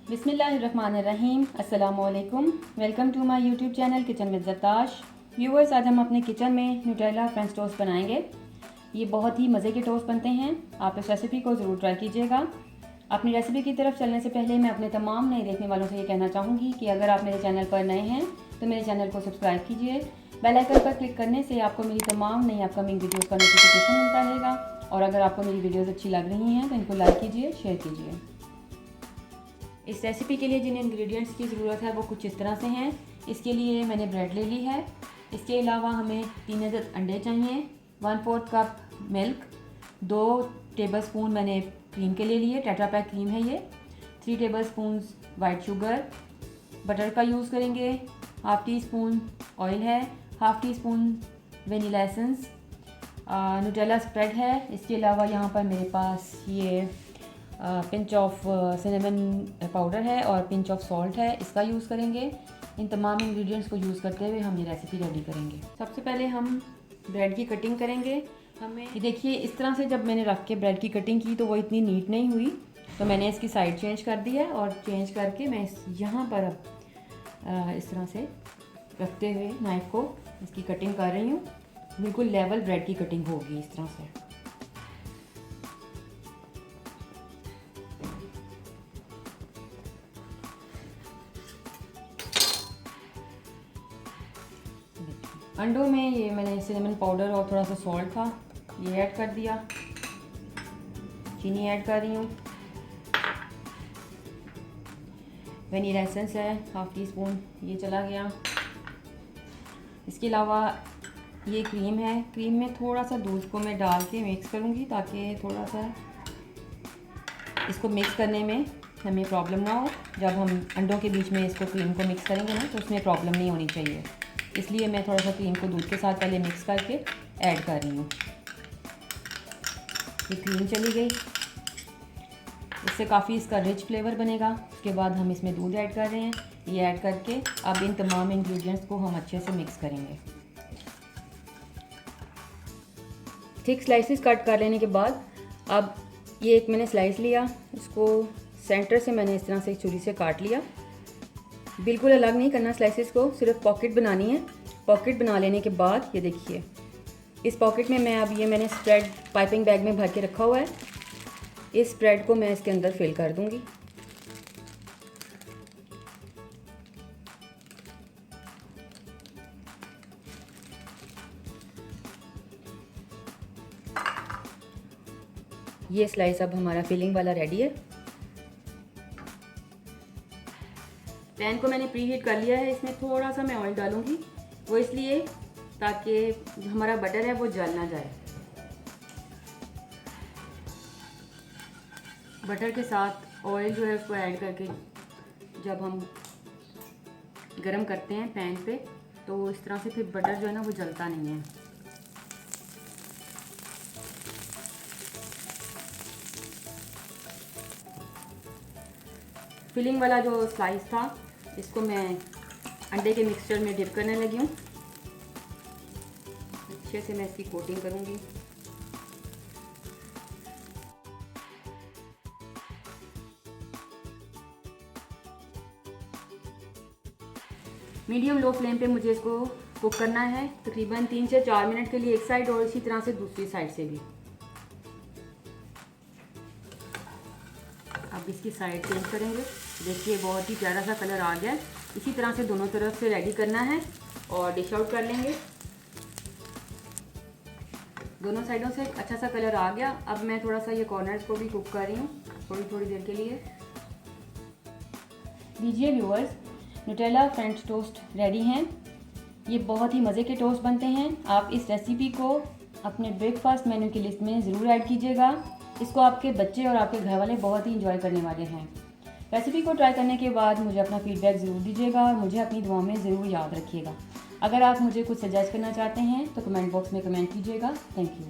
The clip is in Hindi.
बिस्मिल्लाहिर्रहमानिर्रहीम। अस्सलामुअलैकुम। Welcome to my YouTube channel kitchen with Zartash. Viewers, आज हम अपने किचन में न्यूटेला फ्रेंच टोस्ट बनाएंगे। ये बहुत ही मज़े के टोस्ट बनते हैं। आप इस रेसिपी को ज़रूर ट्राई कीजिएगा। अपनी रेसिपी की तरफ चलने से पहले मैं अपने तमाम नए देखने वालों से ये कहना चाहूँगी कि अगर आप मेरे चैनल पर नए हैं तो मेरे चैनल को सब्सक्राइब कीजिए। बेल आइकन पर क्लिक करने से आपको मेरी तमाम नई अपकमिंग वीडियोज़ का नोटिफिकेशन मिलता रहेगा। और अगर आपको मेरी वीडियोज़ अच्छी लग रही हैं तो इनको लाइक कीजिए, शेयर कीजिए। इस रेसिपी के लिए जिन इंग्रेडिएंट्स की ज़रूरत है वो कुछ इस तरह से हैं। इसके लिए मैंने ब्रेड ले ली है। इसके अलावा हमें 3 अदद अंडे चाहिए, 1/4 कप मिल्क, 2 टेबलस्पून मैंने क्रीम के लिए लिए, टेट्रा पैक क्रीम है ये, 3 टेबलस्पून वाइट शुगर, बटर का यूज़ करेंगे, हाफ़ टी स्पून ऑयल है, half tea spoon vanilla essence, Nutella spread है। इसके अलावा यहाँ पर मेरे पास ये पिंच ऑफ सिनेमन पाउडर है और पिंच ऑफ सॉल्ट है, इसका यूज़ करेंगे। इन तमाम इंग्रेडिएंट्स को यूज़ करते हुए हम ये रेसिपी रेडी करेंगे। सबसे पहले हम ब्रेड की कटिंग करेंगे। हमें ये देखिए, इस तरह से जब मैंने रख के ब्रेड की कटिंग की तो वो इतनी नीट नहीं हुई, तो मैंने इसकी साइड चेंज कर दी है और चेंज करके मैं यहाँ पर अब इस तरह से रखते हुए नाइफ़ को इसकी कटिंग कर रही हूँ। बिल्कुल लेवल ब्रेड की कटिंग होगी इस तरह से। अंडों में ये मैंने सिनेमन पाउडर और थोड़ा सा सॉल्ट था, ये ऐड कर दिया। चीनी ऐड कर रही हूँ। वेनिला एसेंस है, हाफ़ टी स्पून, ये चला गया। इसके अलावा ये क्रीम है। क्रीम में थोड़ा सा दूध को मैं डाल के मिक्स करूँगी ताकि थोड़ा सा इसको मिक्स करने में हमें प्रॉब्लम ना हो। जब हम अंडों के बीच में इसको क्रीम को मिक्स करेंगे ना तो उसमें प्रॉब्लम नहीं होनी चाहिए, इसलिए मैं थोड़ा सा क्रीम को दूध के साथ पहले मिक्स करके ऐड कर रही हूँ। ये क्रीम चली गई, इससे काफ़ी इसका रिच फ्लेवर बनेगा। उसके बाद हम इसमें दूध ऐड कर रहे हैं। ये ऐड करके अब इन तमाम इंग्रेडिएंट्स को हम अच्छे से मिक्स करेंगे। थिक स्लाइसेस कट कर लेने के बाद अब ये एक मैंने स्लाइस लिया, इसको सेंटर से मैंने इस तरह से छुरी से काट लिया। बिल्कुल अलग नहीं करना स्लाइसेस को, सिर्फ पॉकेट बनानी है। पॉकेट बना लेने के बाद ये देखिए, इस पॉकेट में मैं अब ये मैंने स्प्रेड पाइपिंग बैग में भर के रखा हुआ है। इस स्प्रेड को मैं इसके अंदर फिल कर दूंगी। ये स्लाइस अब हमारा फिलिंग वाला रेडी है। पैन को मैंने प्री हीट कर लिया है। इसमें थोड़ा सा मैं ऑयल डालूंगी, वो इसलिए ताकि जो हमारा बटर है वो जल ना जाए। बटर के साथ ऑयल जो है उसको ऐड करके जब हम गरम करते हैं पैन पे तो इस तरह से फिर बटर जो है ना वो जलता नहीं है। फिलिंग वाला जो स्लाइस था इसको मैं अंडे के मिक्सचर में डिप करने लगी हूँ। अच्छे से मैं इसकी कोटिंग करूँगी। मीडियम लो फ्लेम पे मुझे इसको कुक करना है तकरीबन 3 से 4 मिनट के लिए एक साइड और इसी तरह से दूसरी साइड से भी। अब इसकी साइड चेंज करेंगे। देखिए बहुत ही प्यारा सा कलर आ गया। इसी तरह से दोनों तरफ से रेडी करना है और डिश आउट कर लेंगे। दोनों साइडों से अच्छा सा कलर आ गया। अब मैं थोड़ा सा ये कॉर्नर्स को भी कुक कर रही हूँ थोड़ी देर के लिए। लीजिए viewers, Nutella French toast ready हैं। ये बहुत ही मज़े के टोस्ट बनते हैं। आप इस रेसिपी को अपने ब्रेकफास्ट मेन्यू की लिस्ट में ज़रूर ऐड कीजिएगा। इसको आपके बच्चे और आपके घर वाले बहुत ही इंजॉय करने वाले हैं। रेसिपी को ट्राई करने के बाद मुझे अपना फीडबैक ज़रूर दीजिएगा और मुझे अपनी दुआ में ज़रूर याद रखिएगा। अगर आप मुझे कुछ सजेस्ट करना चाहते हैं तो कमेंट बॉक्स में कमेंट कीजिएगा। Thank you.